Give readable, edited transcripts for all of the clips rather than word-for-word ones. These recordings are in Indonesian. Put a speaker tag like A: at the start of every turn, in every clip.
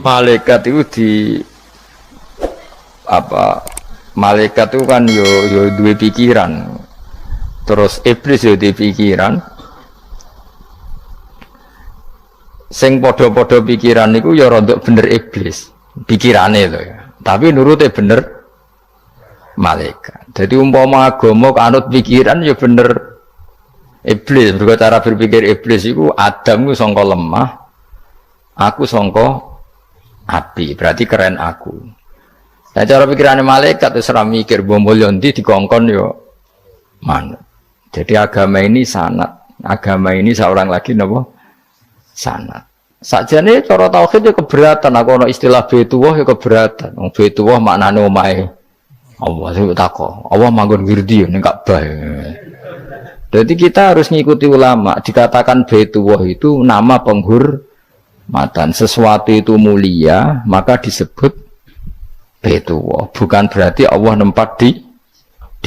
A: Malaikat itu di apa? Malaikat itu kan yo dua pikiran. Terus iblis yo dua pikiran. Sing podo-podo pikiran niku ya rontok bener iblis pikirane itu ya. Tapi nurute bener malaikat. Jadi umpama agama kanut pikiran ya bener iblis. Mergo cara berpikir iblis itu Adam ku sangka lemah, aku sangka api. Berarti keren aku. Nah cara pikirane malaikat wis ora mikir bombol ndi dikongkon yo manut. Jadi agama ini sanat. Agama ini seorang lagi napa? Sanat. Sakjane cara tauhid ya keberatan. Aku ana istilah Baitullah ya keberatan. Wong Baitullah maknane omahe Allah. Sing takok, Allah manggon wirdi ning Ka'bah. Jadi kita harus ngikuti ulama. Dikatakan Baitullah itu nama penghormatan. Sesuatu itu mulia, maka disebut Baitullah. Bukan berarti Allah nempat di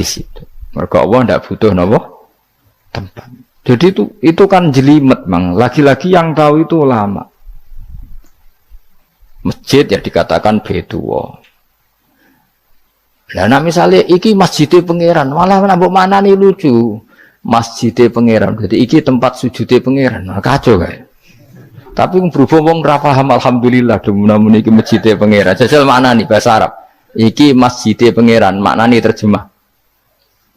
A: situ. Mergo Allah ndak butuh napa? Tempat. Jadi itu kan jelimet, Mang. Lagi-lagi yang tahu itu ulama. Masjid ya dikatakan Baitullah. Nah, misalnya iki masjidnya pangeran, malah nambah mana nih lucu. Masjidnya pangeran, jadi iki tempat sujudnya pangeran. Nah, kacau kan? Tapi berhubung wong ra paham alhamdulillah demun iki masjidnya pangeran. Jajal mana nih bahasa Arab? Iki masjidnya pangeran, makna nih terjemah.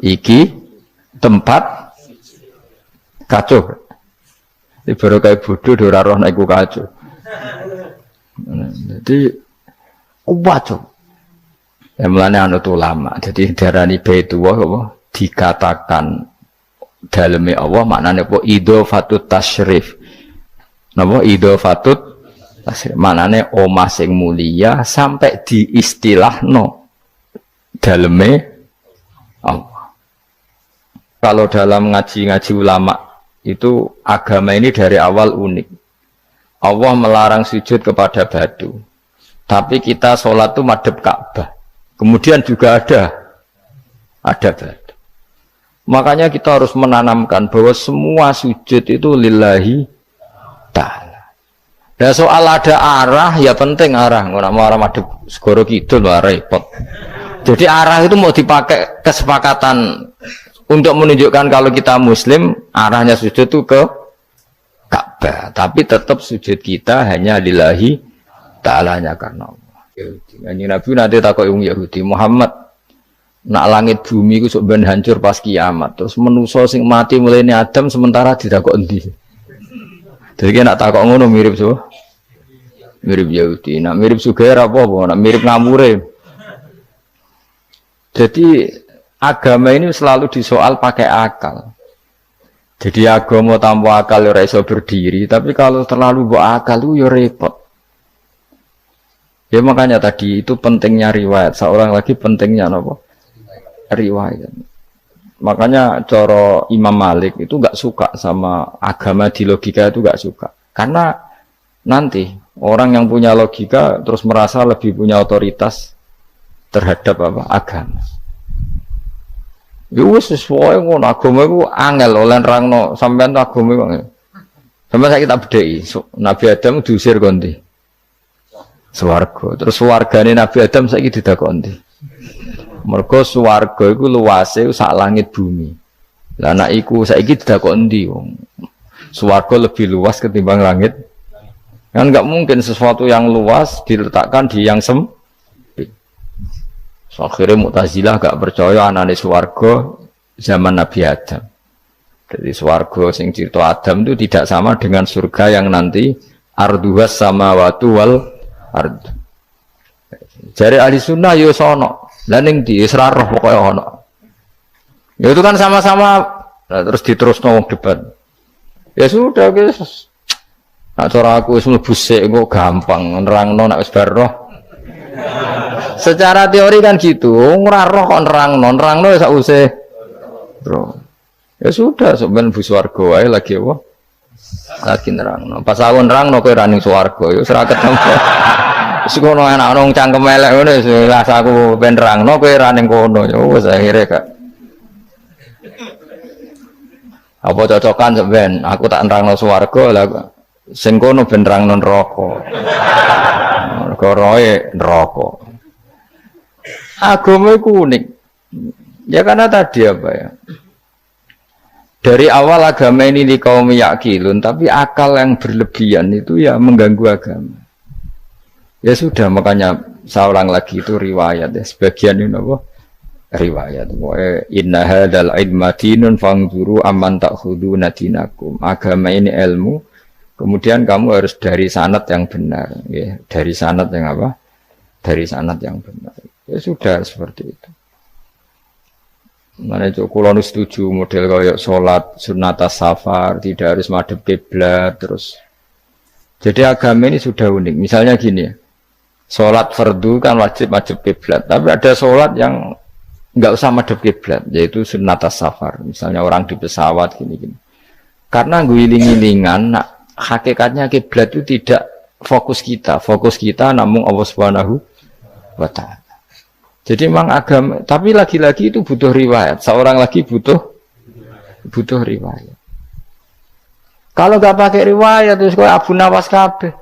A: Iki tempat kacau. Ini baru kayak bodoh ora roh nek iku kacau. Jadi kacau. Ya mulane anut ulama. Jadi darani Baitullah apa dikatakan daleme Allah maknane apa idhofatut tasyrif. Napa idhofatut tasyrif maknane omah sing mulia sampai diistilahno daleme Allah. Kalau dalam ngaji-ngaji ulama itu agama ini dari awal unik. Allah melarang sujud kepada batu. Tapi kita sholat itu madhep Ka'bah. Kemudian juga ada batu. Makanya kita harus menanamkan bahwa semua sujud itu lillahi ta'ala. Dan soal ada arah, ya penting arah. Nggak mau arah madhep segoro kidul, repot. Jadi arah itu mau dipakai kesepakatan untuk menunjukkan kalau kita muslim, arahnya sujud itu ke Ka'bah. Tapi tetap sujud kita hanya lillahi ta'alanya karena Allah. Yahudi. Nabi nanti takut Yahudi, Muhammad nak langit bumi itu sebenarnya hancur pas kiamat. Terus manusia sing mati mulai ini Adam sementara ditakut endi. Jadi nak takut ngono mirip so, mirip Yahudi. Nak mirip Sugair apa? Nak mirip Ngamure. Jadi agama ini selalu disoal pakai akal. Jadi agama tanpa akal ya iso berdiri. Tapi kalau terlalu bawa akal itu ya repot. Ya makanya tadi itu pentingnya riwayat. Seorang lagi pentingnya apa? Riwayat. Makanya coro Imam Malik itu nggak suka sama agama di logika itu nggak suka. Karena nanti orang yang punya logika terus merasa lebih punya otoritas terhadap apa? Agama. Ya wis sesuai ngono agama iku angel oleh nerangno sampean agama kok. Sampai saya kita bedheki Nabi Adam diusir kondi. Swarga. Terus swargane Nabi Adam saiki didakoni. Mergo swarga iku luase sak langit bumi. Lah nek iku saiki didakoni ndi wong. Swarga lebih luas ketimbang langit. Kan enggak mungkin sesuatu yang luas diletakkan di yang sempit. So, akhirnya Mu'tazilah gak percaya anane swarga zaman Nabi Adam. Jadi swarga sing cerita Adam itu tidak sama dengan surga yang nanti arduhas samawati wal ard. Jari ahli sunnah yo sono, laning di israroh pokoknya ono. Ya itu kan sama-sama terus diterusno wong debat. Ya sudah guys. Nak cara aku wis mlebu sik kok gampang nerangno nek wis bar roh. Secara teori kan gitu, ora roh kok nerangno ya sak usih. Bro. Ya sudah sampean bu swarga wae lagi apa? Lagi nerangno. Pas aku nerangno kowe ra ning swarga ya ora ketemu. Wis kono enak nang cangkem elek ngono wis aku ben nerangno kowe ra ning kono ya wis akhire gak. Apa cocokan sampean aku tak nerangno swarga lah sing kono ben nerangno neraka. perkara neraka. Agama iku unik. Ya karena tadi apa ya? Dari awal agama ini di kaum yakilun, tapi akal yang berlebihan itu ya mengganggu agama. Ya sudah, makanya seorang lagi itu riwayat ya, sebagian ini apa? Riwayat. Inna hadzal ilma dinun fangzuru amman ta'khuduna dinakum. Agama ini ilmu, kemudian kamu harus dari sanad yang benar, ya. Dari sanad yang apa? Dari sanad yang benar. Ya sudah seperti itu. Mana itu kalau setuju model kayak sholat sunat safar tidak harus madhep kiblat terus. Jadi agama ini sudah unik. Misalnya gini ya, sholat fardu kan wajib kiblat, tapi ada sholat yang nggak usah madhep kiblat, yaitu sunat safar. Misalnya orang di pesawat gini. Karena guling-gilingan, hakikatnya kiblat itu tidak fokus kita namun Allah Subhanahu wa Ta'ala. Jadi memang agama, tapi lagi-lagi itu butuh riwayat. Seorang lagi butuh riwayat. Kalau nggak pakai riwayat terus kok Abu Nawas kabeh.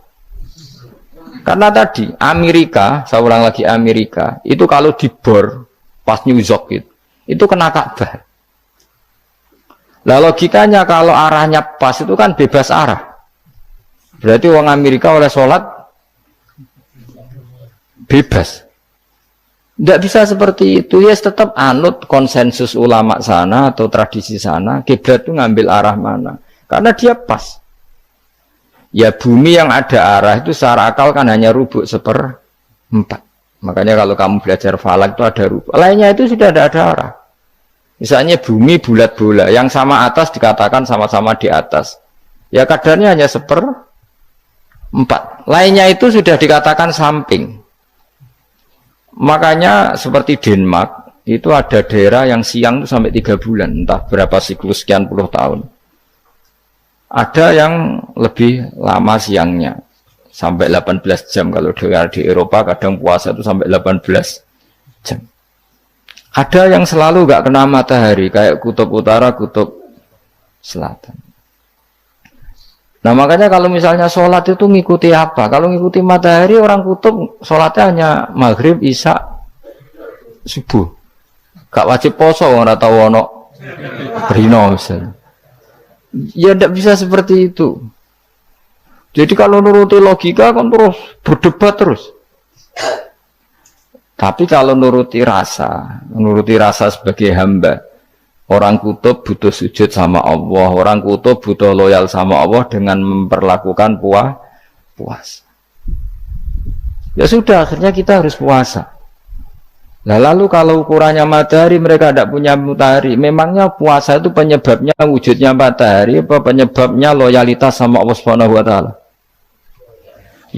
A: Karena tadi seorang lagi Amerika itu kalau dibor pas New York itu kena Ka'bah. Lah logikanya kalau arahnya pas itu kan bebas arah. Berarti orang Amerika oleh sholat bebas. Tidak bisa seperti itu, ya tetap anut konsensus ulama sana atau tradisi sana, kiblat itu ngambil arah mana, karena dia pas. Ya bumi yang ada arah itu secara akal kan hanya rubuk 1/4. Makanya kalau kamu belajar falak itu ada rubuk, lainnya itu sudah ada arah. Misalnya bumi bulat bola, yang sama atas dikatakan sama-sama di atas. Ya kadarnya hanya 1/4, lainnya itu sudah dikatakan samping. Makanya seperti Denmark itu ada daerah yang siang itu sampai 3 bulan, entah berapa siklus sekian puluh tahun. Ada yang lebih lama siangnya sampai 18 jam. Kalau di Eropa kadang puasa itu sampai 18 jam. Ada yang selalu nggak kena matahari kayak kutub utara, kutub selatan. Nah makanya kalau misalnya sholat itu ngikuti apa? Kalau ngikuti matahari orang kutub sholatnya hanya maghrib, isya, subuh. Gak wajib poso orang tahu ono rino misalnya. Ya tidak bisa seperti itu. Jadi kalau nuruti logika kan terus berdebat terus. Tapi kalau nuruti rasa sebagai hamba. Orang kutub butuh sujud sama Allah, orang kutub butuh loyal sama Allah dengan memperlakukan puasa. Ya sudah, akhirnya kita harus puasa. Nah, lalu kalau ukurannya matahari, mereka tidak punya matahari. Memangnya puasa itu penyebabnya wujudnya matahari, apa penyebabnya loyalitas sama Allah Subhanahu wa Ta'ala?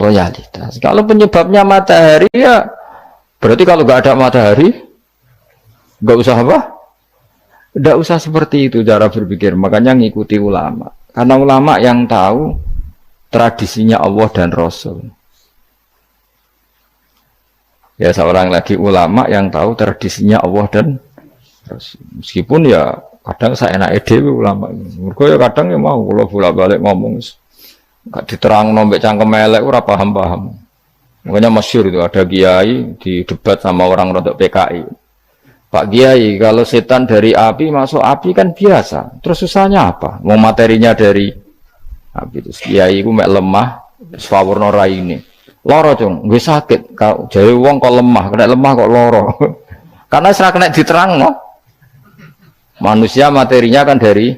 A: Loyalitas. Kalau penyebabnya matahari ya, berarti kalau nggak ada matahari, nggak usah apa? Tidak usah seperti itu cara berpikir, makanya ngikuti ulama. Karena ulama yang tahu tradisinya Allah dan Rasul. Ya seorang lagi ulama yang tahu tradisinya Allah dan Rasul. Meskipun ya kadang saya enak dewe ulama. Mergo ya kadang ya mau kalau bolak-balik ngomong gak diterang nombek cangkem elek ora paham-paham. Makanya masyhur itu ada kiai di debat sama orang rodok PKI. Pak Kiai, kalau setan dari api masuk api kan biasa. Terus susahnya apa? Mau materinya dari api. Terus Kiai itu mek lemah, sawurna raine. Loro cung, gue sakit. Kau jadi wong kok lemah, kena lemah kok loro. Karena serak kena diterang no. Manusia materinya kan dari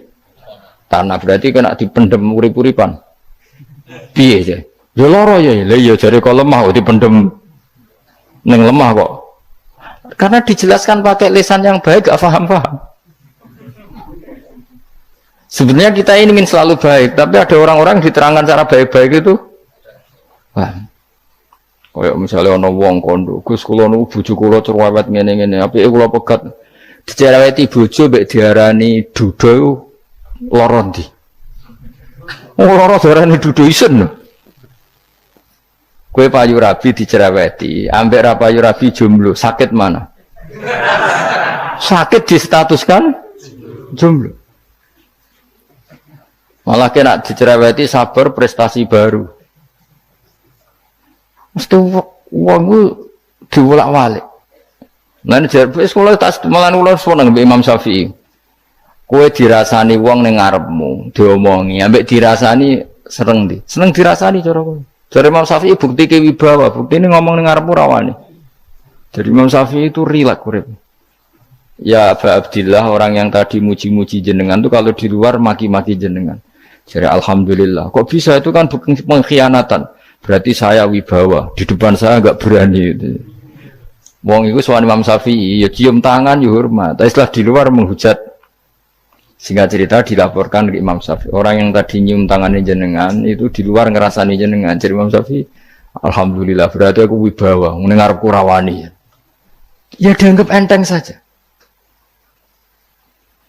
A: tanah, berarti kena dipendem urip-uripan. Piye aja? Ya loro ya, lah ya jare kok lemah kok dipendem ning lemah kok. Karena dijelaskan pakai lisan yang baik, gak paham-paham. Sebenarnya kita ini ingin selalu baik, tapi ada orang-orang diterangkan cara baik-baik itu. Wah, kayak misalnya ono wong kondo, Gus kula niku bojo kula cerewet ngene-ngene, apike kula pegat dicereweti bojo mbek diarani duda lara ndi. Oh lara diarani duda isen. Kue payu rabi dicereweti, ambek ra payu rabi jomblo, sakit mana? Sakit distatuskan jomblo. Malah kena dicereweti sabar prestasi baru. Mesti Wong ku diwolak-walik. Lah nek jar wis kula tas malan kula seneng mbek Imam Syafi'i. Kowe dirasani wong ning ngarepmu, diomongi, ambek dirasani seneng ndi? Seneng dirasani cara kowe. Jare Imam Syafi'i bukti ke wibawa, buktine ngomong ning ngarepmu rawani. Jadi Imam Syafi'i itu rileks urip. Ya Aba Abdillah, orang yang tadi muji-muji jenengan itu kalau di luar maki-maki jenengan. Jadi alhamdulillah. Kok bisa itu kan bukan pengkhianatan. Berarti saya wibawa, di depan saya enggak berani itu. Wong iku sowan Imam Syafi'i, ya cium tangan ya hormat. Tapi setelah di luar menghujat. Singkat cerita dilaporkan ke Imam Syafi'i. Orang yang tadi nyium tangannya jenengan itu di luar ngerasani jenengan. Jadi Imam Syafi'i, alhamdulillah berarti aku wibawa, mendengarku rawani. Ya dianggap enteng saja.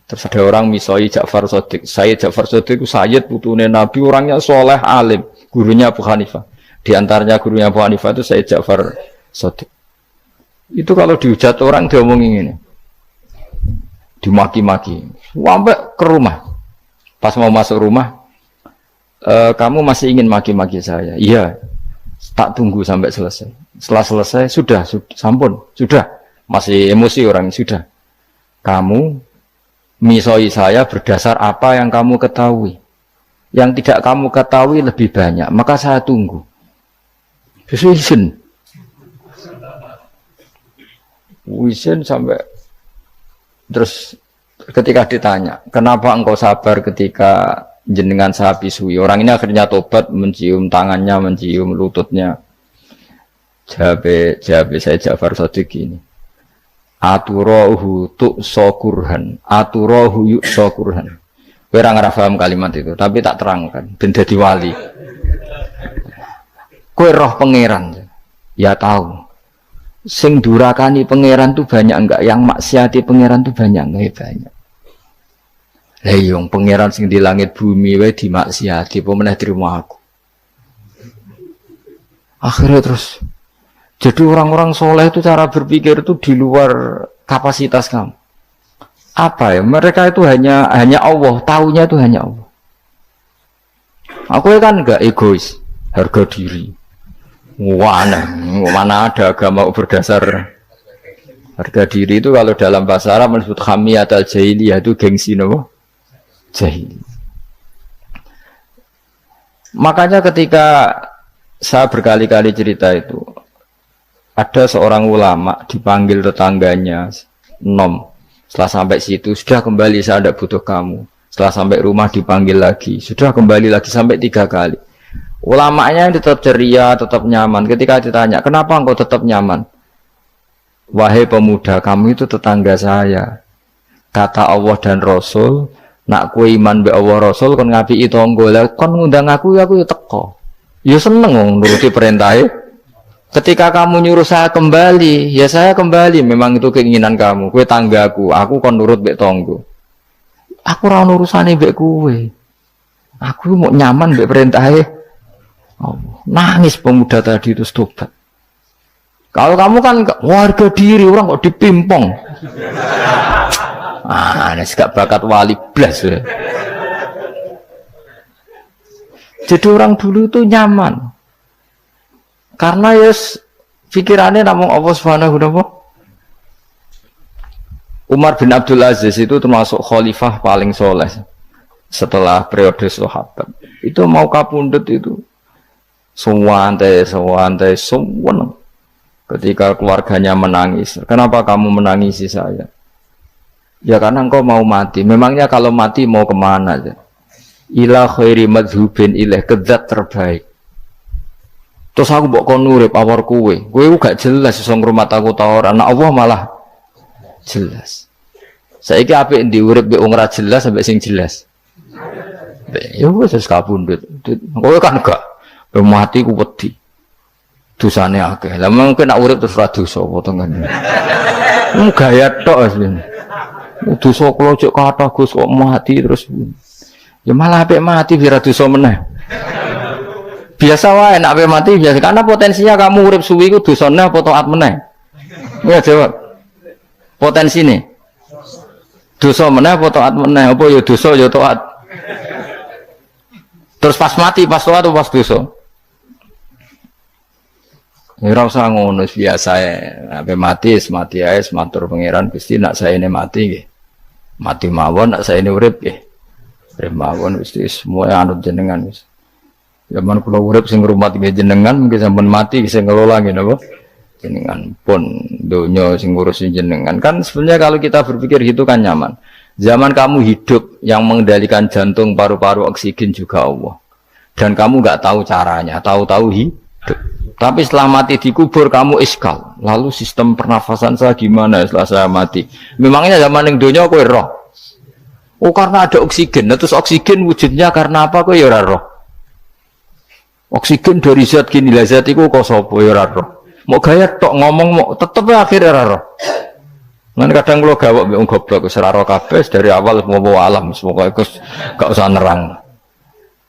A: Terus ada orang misoi Ja'far Shadiq. Sayyid Ja'far Shadiq itu Sayyid putune Nabi, orangnya soleh alim, gurunya Abu Hanifah. Di antaranya gurunya Abu Hanifah itu Sayyid Ja'far Shadiq. Itu kalau dihujat orang diomongin ini, dimaki-maki, sampai ke rumah. Pas mau masuk rumah, kamu masih ingin maki-maki saya? Iya. Tak tunggu sampai selesai. Setelah selesai, sudah, sampun, sudah. Masih emosi orang, sudah. Kamu misoi saya berdasar apa yang kamu ketahui. Yang tidak kamu ketahui lebih banyak, maka saya tunggu. Izin sampai terus ketika ditanya, kenapa engkau sabar ketika jenengan saya pisui? Orang ini akhirnya tobat, mencium tangannya, mencium lututnya. Jawab saya Ja'far Shadiq ini. Aturahu tu'sokurhan, aturahu yu'sokurhan. Kowe ora ngrafaham kalimat itu, tapi tak terangkan ben dadi wali. Kowe roh pangeran. Ya tahu. Sing durakani pangeran tuh banyak enggak? Yang maksiati pangeran tuh banyak enggak? Ya banyak. Lah yung pangeran sing di langit bumi wae dimaksiati, apa meneh trimo aku. Akhirnya terus jadi orang-orang soleh itu cara berpikir itu di luar kapasitas kamu. Apa ya? Mereka itu hanya Allah, taunya itu hanya Allah. Aku kan enggak egois, harga diri. Mana ada agama berdasar harga diri itu kalau dalam bahasa Arab disebut hamiyat al-jahiliyah itu gengsi nopo? Jahili. Makanya ketika saya berkali-kali cerita itu, ada seorang ulama dipanggil tetangganya, nom. Setelah sampai situ, sudah kembali, saya tidak butuh kamu. Setelah sampai rumah dipanggil lagi, sudah kembali lagi sampai 3 kali. Ulamanya tetap ceria, tetap nyaman. Ketika ditanya, kenapa engkau tetap nyaman? Wahai pemuda, kamu itu tetangga saya. Kata Allah dan Rasul, nak kue iman be Allah Rasul, kon ngapi itu tonggo, kon ngundang aku ya teko. Ya seneng nuruti perintahnya. Ketika kamu nyuruh saya kembali, ya saya kembali. Memang itu keinginan kamu. Kue tanggaku, aku kon nurut bek tonggo. Aku ora urusane bek kue. Aku mau nyaman bek perintahnya. Oh, nangis pemuda tadi itu tobat. Kalau kamu kan warga diri, orang kok dipimpong. Ini gak bakat wali blas ya. Jadi orang dulu itu nyaman. Karena yes pikirannya namun Allah Subhanahu wa ta'ala. Umar bin Abdul Aziz itu termasuk khalifah paling soleh setelah periode sahabat. Itu mau kapundhut itu semua ketika keluarganya menangis. Kenapa kamu menangisi saya? Ya karena engkau mau mati. Memangnya kalau mati mau kemana aja? Ila khairi madhubin ilaih, kedat terbaik. Terus aku mbok kon urip awar kowe gak jelas iso ngrumat aku ta ora. Ana Allah malah jelas. Saiki apik ndi urip mbek wong ora jelas sampai sing jelas. Ya wis kapundhut. Kowe kan gak mati ku wedi. Dosane akeh. Lah mungkin nek urip terus ora dosa apa to kan. Gaya tok asline. Dosa kula cek kathah Gus kok mati terus. Ya malah apik mati biar dosa meneh. Biasa wae nek ape mati biasa karena potensinya kamu urip suwi ku dosane apa taat meneh. Ya jawab. Potensine. Dosa meneh apa taat meneh? Apa ya dosa ya taat. Terus pas mati pas taat atau pas dosa? Ya ora usah ngono biasa ya. Sampai mati ae matur pangeran Gusti nak saene mati nggih. Mati mawon nak saene urip nggih. Urip mawon Gusti semua anut jenengan wis. Zaman kula urip sing ngrumat nggih jenengan mungkin sampun mati sing ngelola nggih napa? Jenengan pun donya sing ngurusin jenengan. Kan sebenarnya kalau kita berpikir gitu kan nyaman. Zaman kamu hidup yang mengendalikan jantung, paru-paru, oksigen juga Allah. Dan kamu nggak tahu caranya, tahu-tahu hidup. Tapi setelah mati dikubur kamu iskal. Lalu sistem pernafasan saya gimana setelah saya mati? Memangnya zaman yang dunia kowe roh. Oh karena ada oksigen. Nah, terus oksigen wujudnya karena apa kowe ya ora roh? Oksigen dari zat gini lah zat iku kok sapa ya ora roh. Mau gaya tok ngomong mau tetep akhir ora roh. Lan kadang kula gawok mbek wong goblok wis ora roh kabeh dari awal mau alam semoga gak usah nerang.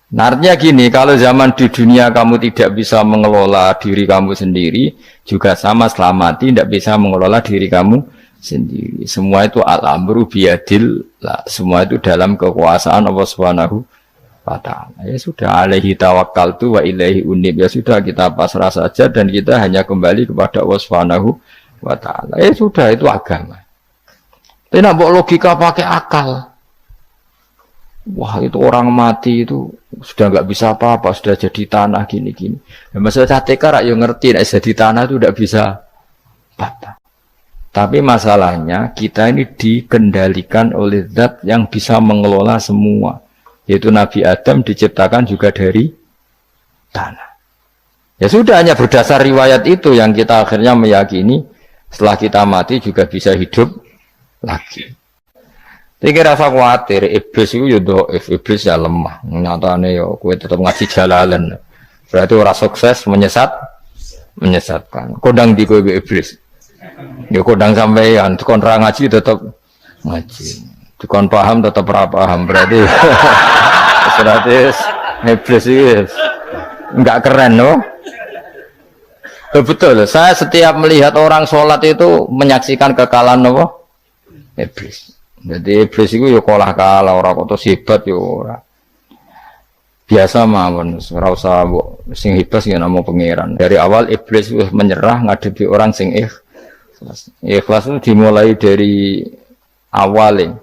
A: Nah, artinya gini, kalau zaman di dunia kamu tidak bisa mengelola diri kamu sendiri, juga sama setelah mati tidak bisa mengelola diri kamu sendiri. Semua itu al-amru biyadil, semua itu dalam kekuasaan Allah Subhanahu wa ta'ala. Ya sudah, alaihi tawakkaltu wa ilaihi unib. Ya sudah, kita pasrah saja dan kita hanya kembali kepada Allah Subhanahu wa ta'ala. Ya sudah, itu agama. Tapi nak logika pakai akal. Wah itu orang mati itu sudah nggak bisa apa-apa, sudah jadi tanah gini-gini. Ya, masalah catekar yang ngerti, nah, jadi tanah itu tidak bisa apa-apa. Tapi masalahnya kita ini dikendalikan oleh zat yang bisa mengelola semua. Yaitu Nabi Adam diciptakan juga dari tanah. Ya sudah hanya berdasar riwayat itu yang kita akhirnya meyakini setelah kita mati juga bisa hidup lagi. Iki rasa khawatir, iblis itu ya dhaif, iblis ya lemah. Nyatane ya kowe tetep ngaji jalalan. Berarti ora sukses menyesatkan. Kodang di kowe iblis. Ya kodang sampean, kon ra ngaji tetep ngaji. Kon paham tetep ora paham. Berarti iblis itu enggak keren loh. Betul, saya setiap melihat orang sholat itu menyaksikan kekalahan apa? Iblis. Jadi iblis itu ya kalah orang kok hebat ya ora. Biasa mawon, ora usah sing hebat ya namung pangeran. Dari awal iblis wis menyerah ngadepi orang sing ikhlas. Ikhlas itu dimulai dari awal.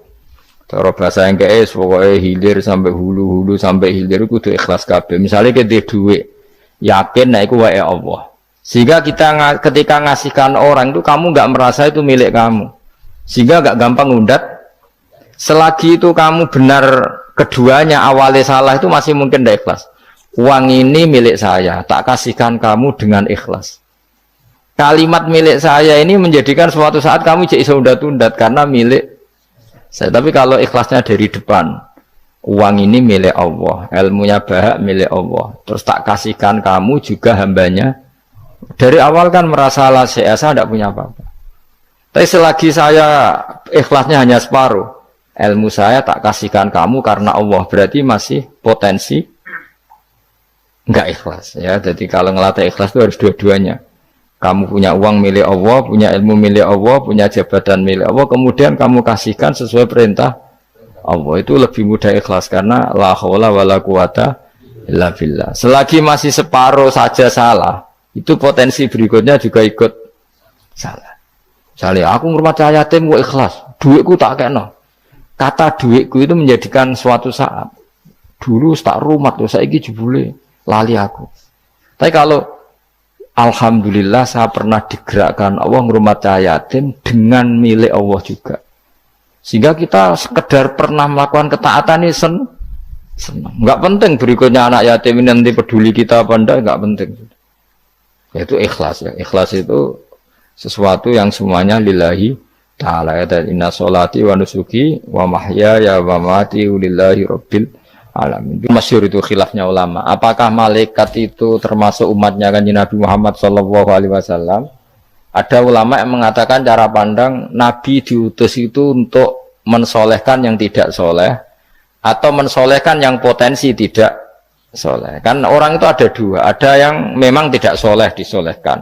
A: Cara bahasa Inggris pokoknya hilir sampai hulu sampai hilir itu kudu ikhlas kabeh. Misalnya kita duit, yakin nek iku wae Allah. Sehingga kita ketika ngasihkan orang itu kamu nggak merasa itu milik kamu. Sehingga nggak gampang ngundat. Selagi itu kamu benar keduanya awalnya salah itu masih mungkin tidak ikhlas. Uang ini milik saya, tak kasihkan kamu dengan ikhlas. Kalimat milik saya ini menjadikan suatu saat kamu jadi undat-undat karena milik saya. Tapi kalau ikhlasnya dari depan, uang ini milik Allah, ilmunya bahak milik Allah. Terus tak kasihkan kamu juga hambanya. Dari awal kan merasa lah saya tidak punya apa-apa. Tapi selagi saya ikhlasnya hanya separuh. Ilmu saya tak kasihkan kamu karena Allah, berarti masih potensi enggak ikhlas ya. Jadi kalau ngelatih ikhlas itu harus dua-duanya. Kamu punya uang milik Allah, punya ilmu milik Allah, punya jabatan milik Allah, kemudian kamu kasihkan sesuai perintah Allah, itu lebih mudah ikhlas karena la haula wala quwata illa billah. Selagi masih separuh saja salah, itu potensi berikutnya juga ikut salah. Misalnya aku ngurmat yatim gue ikhlas, duitku tak kena. Kata duitku itu menjadikan suatu saat dulu tak rumat tuh saya jebule lali aku. Tapi kalau alhamdulillah saya pernah digerakkan Allah ngurmat yatim dengan milik Allah juga. Sehingga kita sekedar pernah melakukan ketaatan ini senang. Enggak penting berikutnya anak yatim ini nanti peduli kita apa enggak, enggak penting. Yaitu ikhlas ya. Ikhlas itu sesuatu yang semuanya lillahi ta'ala. Ya, inna sholati wa nusuki wa mahyaya wa mamati lillahi rabbil alamin. Masyhur itu khilafnya ulama. Apakah malaikat itu termasuk umatnya Kanjeng Nabi Muhammad sallallahu alaihi wasallam? Ada ulama yang mengatakan cara pandang Nabi diutus itu untuk mensolehkan yang tidak soleh atau mensolehkan yang potensi tidak soleh. Kan orang itu ada dua, ada yang memang tidak soleh disolehkan,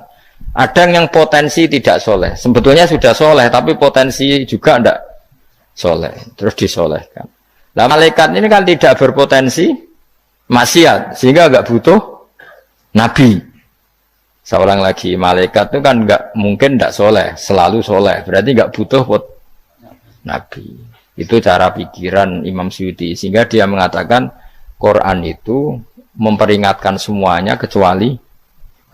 A: ada yang potensi tidak soleh, sebetulnya sudah soleh tapi potensi juga tidak soleh, terus disolehkan. Nah malaikat ini kan tidak berpotensi maksiat, sehingga agak butuh nabi. Seorang lagi, malaikat itu kan nggak mungkin nggak soleh, selalu soleh. Berarti nggak butuh buat nabi. Itu cara pikiran Imam Suyuti. Sehingga dia mengatakan Quran itu memperingatkan semuanya kecuali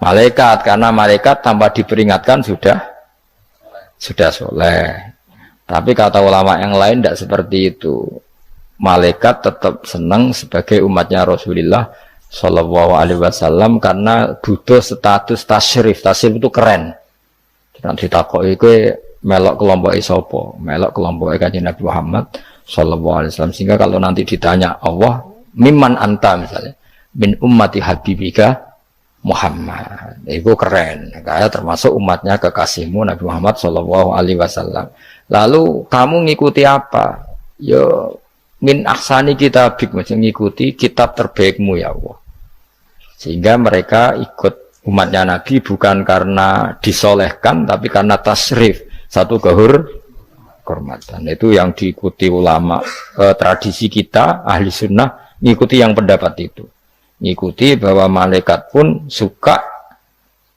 A: malaikat. Karena malaikat tanpa diperingatkan sudah soleh. Tapi kata ulama yang lain tidak seperti itu. Malaikat tetap senang sebagai umatnya Rasulullah Shallallahu Alaihi Wasallam karena butuh status tasyrif. Tasyrif itu keren. Nanti takut itu melok kelompok isopo, melok kelompok Kanjeng Nabi Muhammad Shallallahu Alaihi Wasallam. Sehingga kalau nanti ditanya Allah, mimman anta misalnya, min ummati habibika Muhammad, itu keren. Kayak termasuk umatnya kekasihmu Nabi Muhammad Shallallahu Alaihi Wasallam. Lalu kamu ngikuti apa? Yo min aksani kitabik, mengikuti kitab terbaikmu ya Allah. Sehingga mereka ikut umatnya Nabi bukan karena disolehkan, tapi karena tasrif, satu kehormatan. Itu yang diikuti ulama. Tradisi kita ahli sunnah ngikuti yang pendapat itu. Ngikuti bahwa malaikat pun suka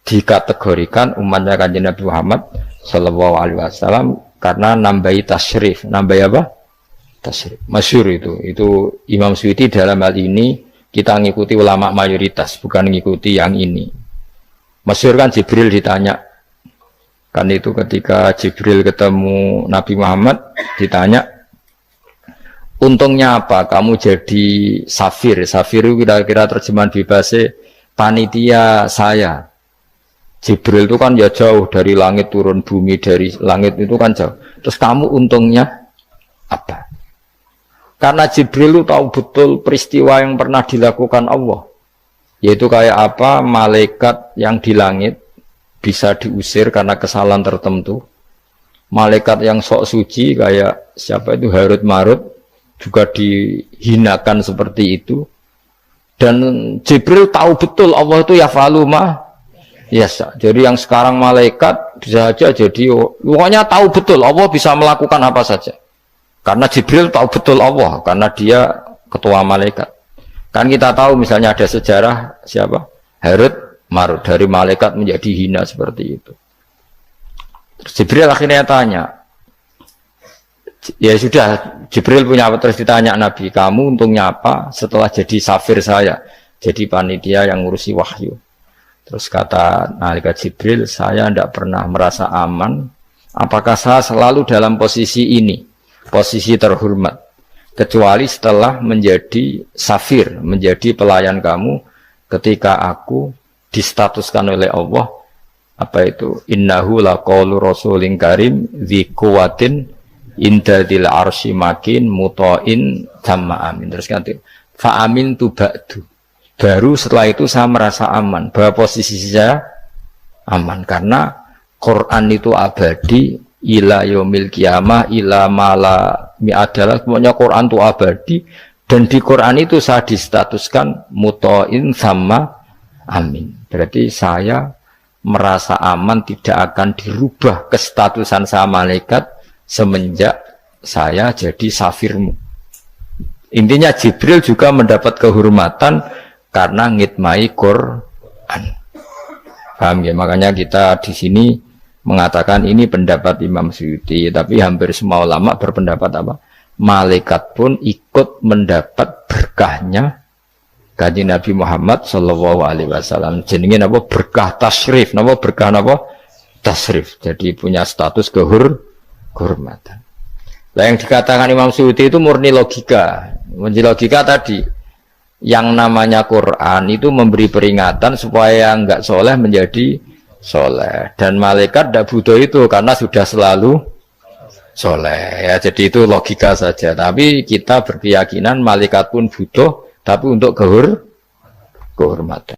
A: dikategorikan umatnya Kanjeng Nabi Muhammad Sallallahu Alaihi Wasallam karena nambahi tasyrif. Nambahi apa? Tasyrif. Masyhur itu Imam Suyuti dalam hal ini kita ngikuti ulama mayoritas, bukan ngikuti yang ini. Masyhur kan Jibril ditanya, kan itu ketika Jibril ketemu Nabi Muhammad ditanya, untungnya apa kamu jadi safir? Safir itu kira-kira terjemahan bebasnya panitia saya. Jibril itu kan ya jauh dari langit turun bumi, dari langit itu kan jauh. Terus kamu untungnya apa? Karena Jibril itu tahu betul peristiwa yang pernah dilakukan Allah. Yaitu kayak apa malaikat yang di langit bisa diusir karena kesalahan tertentu. Malaikat yang sok suci kayak siapa itu Harut Marut juga dihinakan seperti itu. Dan Jibril tahu betul Allah itu yaf'alu ma yasha. Jadi yang sekarang malaikat bisa saja jadi pokoknya tahu betul Allah bisa melakukan apa saja. Karena Jibril tahu betul Allah, karena dia ketua malaikat. Kan kita tahu misalnya ada sejarah siapa? Harut Marut, dari malaikat menjadi hina seperti itu. Terus Jibril akhirnya tanya, ya sudah, Jibril punya apa? Terus ditanya Nabi, kamu untungnya apa setelah jadi safir saya, jadi panitia yang ngurusi wahyu? Terus kata malaikat Jibril, saya tidak pernah merasa aman. Apakah saya selalu dalam posisi ini, posisi terhormat, kecuali setelah menjadi safir, menjadi pelayan kamu, ketika aku distatuskan oleh Allah, apa itu? Innahu laqaulu rasulin karim dzi quwwatin indadil arsy makin muta'in tamma amin. Terus ganti fa amin tu ba'du. Baru setelah itu saya merasa aman, bahwa posisi saya aman karena Quran itu abadi ila yaumil qiyamah ila mala adalah pokoknya Quran itu abadi dan di Quran itu saya distatuskan muta'in sama amin. Berarti saya merasa aman, tidak akan dirubah kestatusan saya malaikat semenjak saya jadi safirmu. Intinya Jibril juga mendapat kehormatan karena ngitmai Quran. Paham ya? Makanya kita di sini mengatakan ini pendapat Imam Suyuti, tapi hampir semua ulama berpendapat apa? Malaikat pun ikut mendapat berkahnya Kanjeng Nabi Muhammad Sallallahu Alaihi Wasallam. Jenenge napa berkah tasrif, napa berkah napa tasrif. Jadi punya status kehormatan. Nah, yang dikatakan Imam Suyuti itu murni logika. Murni logika tadi, yang namanya Quran itu memberi peringatan supaya enggak soleh menjadi soleh. Dan malaikat tidak butuh itu karena sudah selalu soleh. Ya, jadi itu logika saja. Tapi kita berkeyakinan malaikat pun butuh, tapi untuk kehormatan.